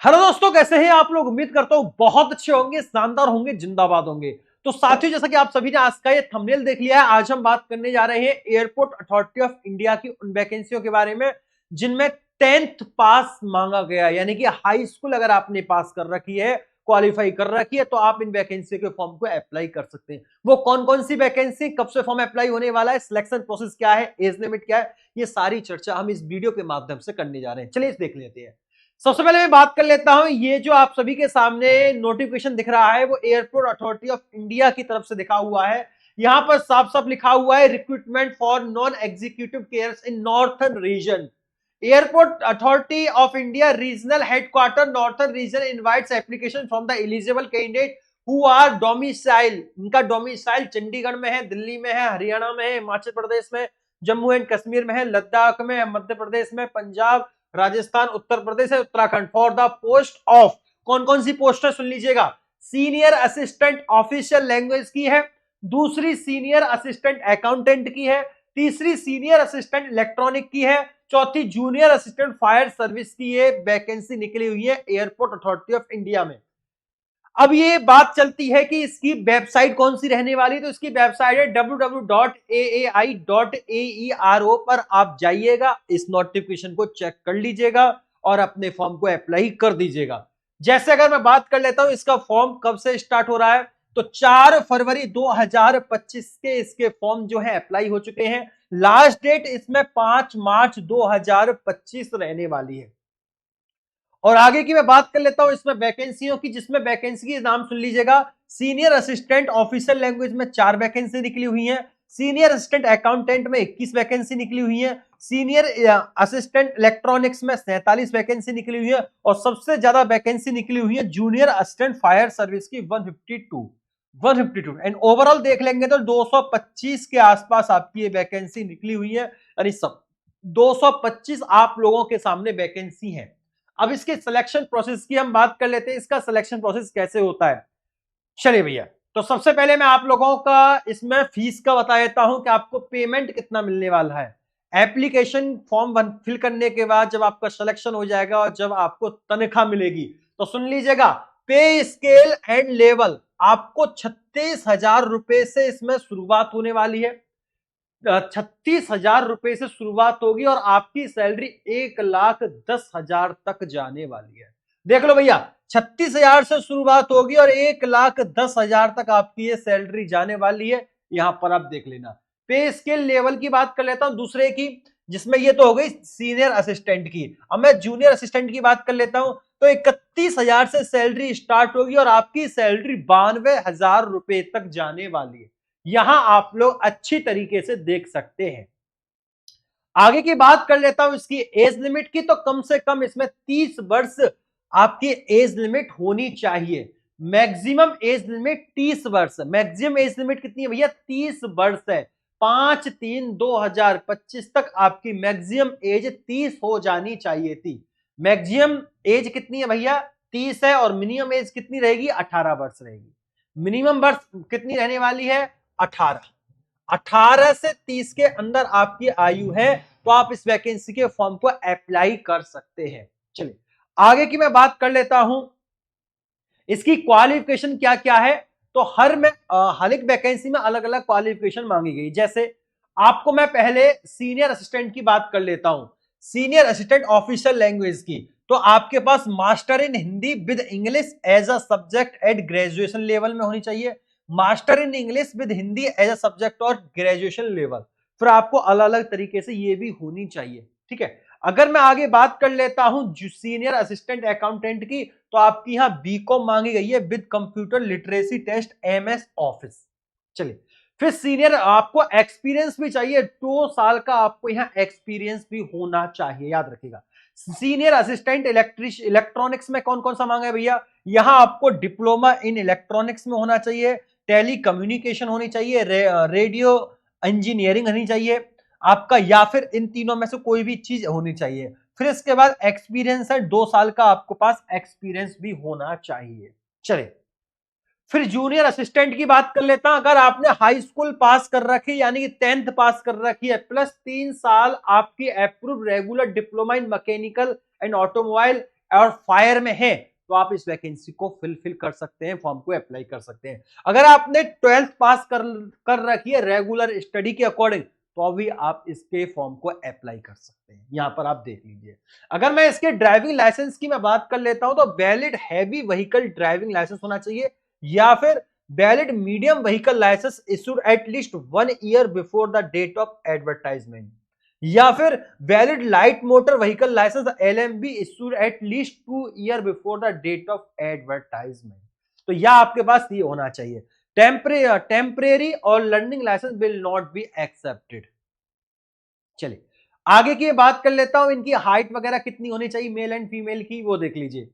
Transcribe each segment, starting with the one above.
Hello दोस्तों, कैसे हैं आप लोग। उम्मीद करता हूं बहुत अच्छे होंगे, शानदार होंगे, जिंदाबाद होंगे। तो साथियों, जैसा कि आप सभी ने आज का ये थंबनेल देख लिया है, आज हम बात करने जा रहे हैं एयरपोर्ट अथॉरिटी ऑफ इंडिया की उन वैकेंसियों के बारे में जिनमें 10th पास मांगा गया, यानी कि हाई स्कूल अगर आपने पास कर रखी है, क्वालिफाई कर रखी है, तो आप इन वैकेंसी के फॉर्म को अप्लाई कर सकते हैं। वो कौन कौन सी वैकेंसी, कब से फॉर्म अप्लाई होने वाला है, सिलेक्शन प्रोसेस क्या है, एज लिमिट क्या है, ये सारी चर्चा हम इस वीडियो के माध्यम से करने जा रहे हैं। चलिए इस देख लेते हैं। सबसे पहले मैं बात कर लेता हूं, ये जो आप सभी के सामने नोटिफिकेशन दिख रहा है वो एयरपोर्ट अथॉरिटी ऑफ इंडिया की तरफ से दिखा हुआ है। यहां पर साफ साफ लिखा हुआ है recruitment for non executive cadres in northern region. Airport authority of India regional headquarter northern region invites application from the eligible candidate who are domicile. इनका डोमिसाइल चंडीगढ़ में है, दिल्ली में है, हरियाणा में है, हिमाचल प्रदेश में, जम्मू एंड कश्मीर में है, लद्दाख में, मध्य प्रदेश में, पंजाब, राजस्थान, उत्तर प्रदेश है, Uttarakhand. For the post of, कौन कौन सी पोस्ट है सुन लीजिएगा। सीनियर असिस्टेंट ऑफिशियल लैंग्वेज की है, दूसरी सीनियर असिस्टेंट अकाउंटेंट की है, तीसरी सीनियर असिस्टेंट इलेक्ट्रॉनिक की है, चौथी जूनियर असिस्टेंट फायर सर्विस की ये वैकेंसी निकली हुई है एयरपोर्ट अथॉरिटी ऑफ इंडिया में। अब ये बात चलती है कि इसकी वेबसाइट कौन सी रहने वाली, तो इसकी वेबसाइट है www.aai.aero पर आप जाइएगा, इस नोटिफिकेशन को चेक कर लीजिएगा और अपने फॉर्म को अप्लाई कर दीजिएगा। जैसे अगर मैं बात कर लेता हूं इसका फॉर्म कब से स्टार्ट हो रहा है, तो 4 फरवरी 2025 के इसके फॉर्म जो है अप्लाई हो चुके हैं। लास्ट डेट इसमें 5 मार्च 2025 रहने वाली है। और आगे की मैं बात कर लेता हूं इसमें वैकेंसियों की, जिसमें वैकेंसी के नाम सुन लीजिएगा। सीनियर असिस्टेंट ऑफिशियल लैंग्वेज में 4 वैकेंसी निकली हुई है, सीनियर असिस्टेंट अकाउंटेंट में 21 वैकेंसी निकली हुई है, सीनियर असिस्टेंट इलेक्ट्रॉनिक्स में 47 वैकेंसी निकली हुई है, और सबसे ज्यादा वैकेंसी निकली हुई है जूनियर असिस्टेंट फायर सर्विस की 152 एंड ओवरऑल देख लेंगे तो 225 के आसपास आपकी ये वैकेंसी निकली हुई है। यानी सब 225 आप लोगों के सामने वैकेंसी है। अब इसके सिलेक्शन प्रोसेस की हम बात कर लेते हैं, इसका सिलेक्शन प्रोसेस कैसे होता है। चलिए भैया, तो सबसे पहले मैं आप लोगों का इसमें फीस का बता देता हूं कि आपको पेमेंट कितना मिलने वाला है। एप्लीकेशन फॉर्म फिल करने के बाद जब आपका सिलेक्शन हो जाएगा और जब आपको तनख्वाह मिलेगी, तो सुन लीजिएगा, पे स्केल एंड लेवल आपको 36,000 रुपए से इसमें शुरुआत होने वाली है। 36,000 रुपए से शुरुआत होगी और आपकी सैलरी 1,10,000 तक जाने वाली है। देख लो भैया, 36,000 से शुरुआत होगी और 1,10,000 तक आपकी ये सैलरी जाने वाली है। यहां पर आप देख लेना। पे स्केल लेवल की बात कर लेता हूं दूसरे की, जिसमें ये तो हो गई सीनियर असिस्टेंट की। अब मैं जूनियर असिस्टेंट की बात कर लेता हूं, तो 31,000 से सैलरी स्टार्ट होगी और आपकी सैलरी 92,000 रुपए तक जाने वाली है। यहां आप लोग अच्छी तरीके से देख सकते हैं। आगे की बात कर लेता हूं इसकी एज लिमिट की, तो कम से कम इसमें 30 वर्ष आपकी एज लिमिट होनी चाहिए। मैक्सिमम एज लिमिट 30 वर्ष। मैक्सिमम एज लिमिट कितनी है भैया, 30 वर्ष है। 5/3/2025 तक आपकी मैक्सिमम एज 30 हो जानी चाहिए थी। मैक्सिमम एज कितनी है भैया, 30 है, और मिनिमम एज कितनी रहेगी, 18 वर्ष रहेगी। मिनिमम वर्ष कितनी रहने वाली है, 18। 18 से 30 के अंदर आपकी आयु है, तो आप इस वैकेंसी के फॉर्म को अप्लाई कर सकते हैं। चलिए आगे की मैं बात कर लेता हूं, इसकी क्वालिफिकेशन क्या क्या है। तो हर एक वैकेंसी में अलग अलग क्वालिफिकेशन मांगी गई। जैसे आपको मैं पहले सीनियर असिस्टेंट की बात कर लेता हूं, सीनियर असिस्टेंट ऑफिशियल लैंग्वेज की। तो आपके पास master in Hindi with English as a subject at graduation level में होनी चाहिए। Master in English with Hindi as a subject और ग्रेजुएशन लेवल, फिर आपको अलग अलग तरीके से ये भी होनी चाहिए। ठीक है। अगर मैं आगे बात कर लेता हूं सीनियर असिस्टेंट अकाउंटेंट की, तो आपकी यहां बीकॉम मांगी गई है with computer literacy test MS Office. चलिए, फिर सीनियर आपको एक्सपीरियंस भी चाहिए, 2 साल का आपको यहां एक्सपीरियंस भी होना चाहिए, याद रखिएगा। सीनियर असिस्टेंट इलेक्ट्रॉनिक्स में कौन कौन सा मांगा है भैया, यहां आपको डिप्लोमा इन इलेक्ट्रॉनिक्स में होना चाहिए, टेली कम्युनिकेशन होनी चाहिए, रेडियो इंजीनियरिंग होनी चाहिए आपका, या फिर इन तीनों में से कोई भी चीज होनी चाहिए। फिर इसके बाद एक्सपीरियंस है, 2 साल का आपको पास एक्सपीरियंस भी होना चाहिए। चलिए, फिर जूनियर असिस्टेंट की बात कर लेता हूं। अगर आपने हाई स्कूल पास कर रखी, यानी कि 10th पास कर रखी है, प्लस 3 साल आपकी approve regular diploma in mechanical and automobile और फायर में है तो आप इस वैकेंसी को फिल कर सकते हैं, फॉर्म को अप्लाई कर सकते हैं। अगर आपने 12th पास कर रखी है रेगुलर स्टडी के अकॉर्डिंग तो अभी आप इसके फॉर्म को अप्लाई कर सकते हैं। यहां पर आप देख लीजिए। अगर मैं इसके ड्राइविंग लाइसेंस की मैं बात कर लेता हूं तो valid heavy vehicle driving licence होना चाहिए या फिर valid medium vehicle licence issued at least 1 year before the date of advertisement या फिर valid light motor vehicle licence LMV issued at least 2 year before the date of advertisement. तो यह आपके पास ये होना चाहिए। टेम्परेरी और learning licence will not be accepted. चलिए आगे की बात कर लेता हूं, इनकी हाइट वगैरह कितनी होनी चाहिए मेल एंड फीमेल की, वो देख लीजिए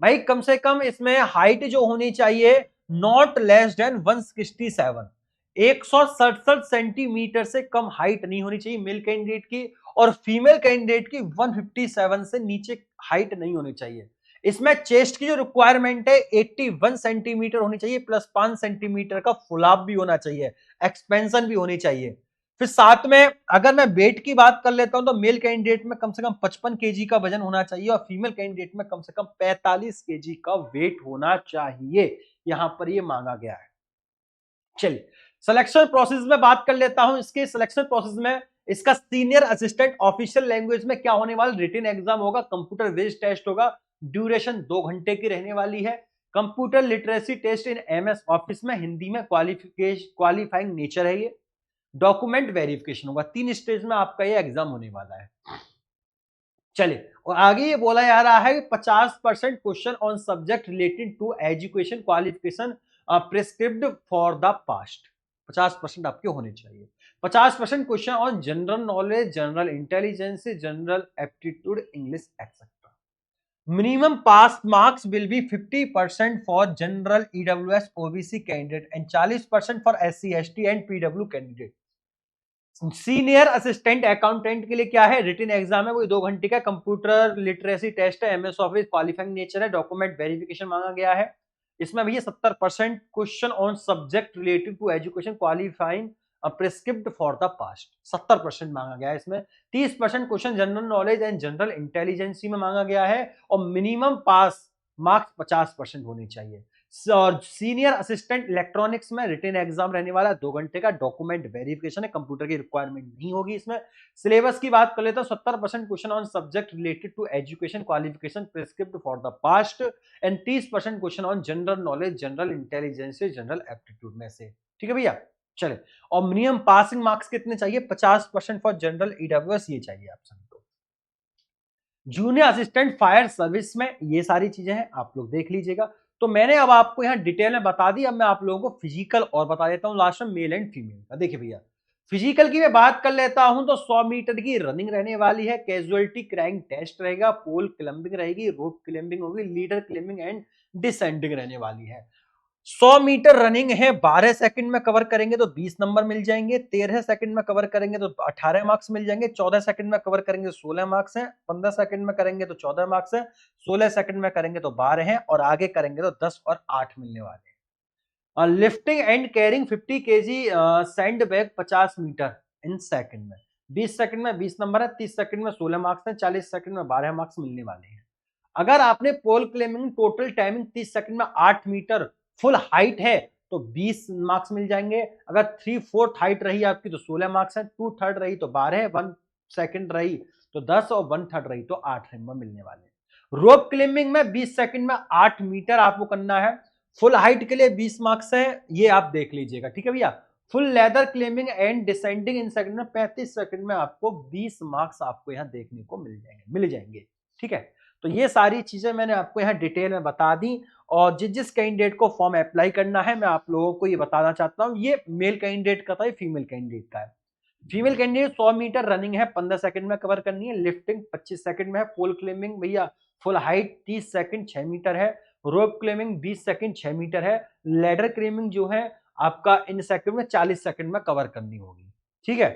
भाई। कम से कम इसमें हाइट जो होनी चाहिए नॉट लेस देन 167, 167 सेंटीमीटर से कम हाइट नहीं होनी चाहिए मेल कैंडिडेट की, और फीमेल कैंडिडेट की 157 से नीचे हाइट नहीं होनी चाहिए। इसमें चेस्ट की जो रिक्वायरमेंट है 81 सेंटीमीटर होनी चाहिए, प्लस 5 सेंटीमीटर का फुलाव भी होना चाहिए, एक्सपेंशन भी होनी चाहिए। फिर साथ में अगर मैं वेट की बात कर लेता हूं तो मेल कैंडिडेट में कम से कम 55 केजी का वजन होना चाहिए और फीमेल कैंडिडेट में कम से कम 45 केजी का वेट होना चाहिए, यहां पर ये मांगा गया है। चलिए सिलेक्शन प्रोसेस में बात कर लेता हूं। इसके सिलेक्शन प्रोसेस में इसका सीनियर असिस्टेंट ऑफिशियल लैंग्वेज में क्या होने वाला, रिटन एग्जाम होगा, कंप्यूटर बेस्ड टेस्ट होगा, ड्यूरेशन 2 घंटे की रहने वाली है। Computer literacy test in MS Office में हिंदी में क्वालिफाइंग नेचर है ये। डॉक्यूमेंट वेरिफिकेशन होगा। 3 स्टेज में आपका ये एग्जाम होने वाला है। चलिए और आगे ये बोला जा रहा है 50% question on subject related to education qualification prescribed for the past. 50% आपके होने चाहिए। 50% question on general knowledge, general intelligence, general aptitude, English etcetera. Minimum pass marks will be 50% for general EWS OBC candidate and 40% for SC ST and PW candidate. Senior assistant accountant के लिए क्या है, written exam है, वो 2 घंटे का, computer literacy test है, MS office qualifying nature है, डॉक्यूमेंट वेरिफिकेशन मांगा गया है। इसमें भैया 70% question on subject related to education qualifying prescribed for the past, 70% मांगा गया है इसमें। 30% question general knowledge and general intelligence में मांगा गया है और मिनिमम पास मार्क्स 50% होने चाहिए। और सीनियर असिस्टेंट इलेक्ट्रॉनिक्स में रिटन एग्जाम रहने वाला है, 2 घंटे का, डॉक्यूमेंट वेरिफिकेशन है, कंप्यूटर की रिक्वायरमेंट नहीं होगी इसमें। सिलेबस की बात कर लेते हैं, 70% question on subject related to education qualification prescribed for the past and 30% question on general knowledge, general intelligence, general aptitude में से। ठीक है भैया, चले। और मिनिमम पासिंग मार्क्स कितने चाहिए, 50% फॉर जनरल ईडब्ल्यूएस, ये चाहिए आप सभी को। जूनियर असिस्टेंट फायर सर्विस में ये सारी चीजें हैं, आप लोग देख लीजिएगा। तो मैंने अब आपको यहाँ डिटेल में बता दी। अब मैं आप लोगों को फिजिकल और बता देता हूँ लास्ट में, मेल एंड फीमेल का। देखिए भैया फिजिकल की मैं बात कर लेता हूं तो 100 मीटर की रनिंग रहने वाली है, कैजुअलिटी क्रैंक टेस्ट रहेगा, पोल क्लाइंबिंग रहेगी, रोप क्लाइंबिंग होगी, लीडर क्लाइंबिंग एंड डिसेंडिंग रहने वाली है। 100 मीटर रनिंग है, 12 सेकंड में कवर करेंगे तो 20 नंबर मिल जाएंगे, 13 सेकंड में कवर करेंगे तो 18 मार्क्स मिल जाएंगे, 14 सेकंड में कवर करेंगे तो 16 मार्क्स हैं, 15 सेकंड में करेंगे तो 14 मार्क्स हैं, 16 सेकंड में करेंगे तो 12 हैं और आगे करेंगे तो 10 और 8 मिलने वाले हैं। Lifting and carrying 50 kg sand bag 50 metre in second में, 20 सेकंड में 20 नंबर है, 30 सेकंड में 16 मार्क्स हैं, 40 सेकंड में 12 मार्क्स मिलने वाले हैं। अगर आपने पोल क्लाइंबिंग टोटल टाइमिंग 30 सेकंड में 8 मीटर फुल हाइट है तो 20 मार्क्स मिल जाएंगे। अगर 3/4 हाइट रही आपकी तो 16 मार्क्स है, 2/3 रही तो 12 है, 1 सेकंड रही तो 10 और 1/3 रही तो 8 नंबर मिलने वाले। रोप क्लाइंबिंग में 20 सेकंड में 8 मीटर आपको करना है, फुल हाइट के लिए 20 मार्क्स है, ये आप देख लीजिएगा। ठीक है भैया। Full leather climbing and descending in second में 35 सेकंड में आपको 20 मार्क्स आपको यहाँ देखने को मिल जाएंगे। ठीक है, तो ये सारी चीजें मैंने आपको यहाँ डिटेल में बता दी। और जिस कैंडिडेट को फॉर्म अप्लाई करना है मैं आप लोगों को ये बताना चाहता हूँ, ये मेल कैंडिडेट का था, ये फीमेल कैंडिडेट का है। फीमेल कैंडिडेट 100 मीटर रनिंग है, 15 सेकंड में कवर करनी है, लिफ्टिंग 25 सेकंड में है, पोल क्लाइंबिंग भैया फुल हाइट 30 सेकंड 6 मीटर है, रोप क्लाइंबिंग 20 सेकंड 6 मीटर है, लैडर क्लाइंबिंग जो है आपका इन सेकंड में 40 सेकंड में कवर करनी होगी। ठीक है,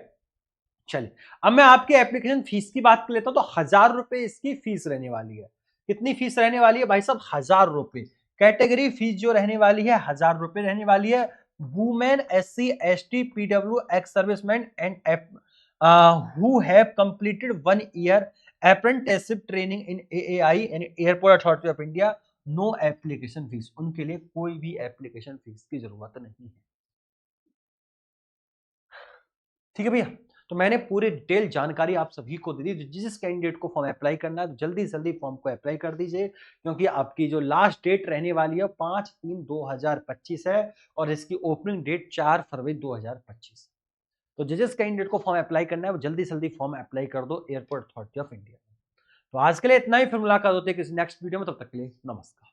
चलिए अब मैं आपके एप्लीकेशन फीस की बात कर लेता हूं तो 1000 रुपए इसकी फीस रहने वाली है। कितनी फीस रहने वाली है भाई साहब, 1000 रुपए। कैटेगरी फीस जो रहने वाली है 1000 रुपए रहने वाली है। Women, SC, ST, PW, ex serviceman and who have completed 1 year apprenticeship training in AAI and airport authority of India, no application fee, उनके लिए कोई भी एप्लीकेशन फीस की जरूरत नहीं है। ठीक है भैया, तो मैंने पूरी डिटेल जानकारी आप सभी को दे दी। जिस कैंडिडेट को फॉर्म अप्लाई करना है तो जल्दी से जल्दी फॉर्म को अप्लाई कर दीजिए, क्योंकि आपकी जो लास्ट डेट रहने वाली है 5/3/2025 है और इसकी ओपनिंग डेट 4 फरवरी 2025। तो जिस कैंडिडेट को फॉर्म अप्लाई करना है वो जल्दी से जल्दी फॉर्म अप्लाई कर दो एयरपोर्ट अथॉरिटी ऑफ इंडिया। तो आज के लिए इतना ही, फिर मुलाकात होती है किसी नेक्स्ट वीडियो में, तब तक के लिए नमस्कार।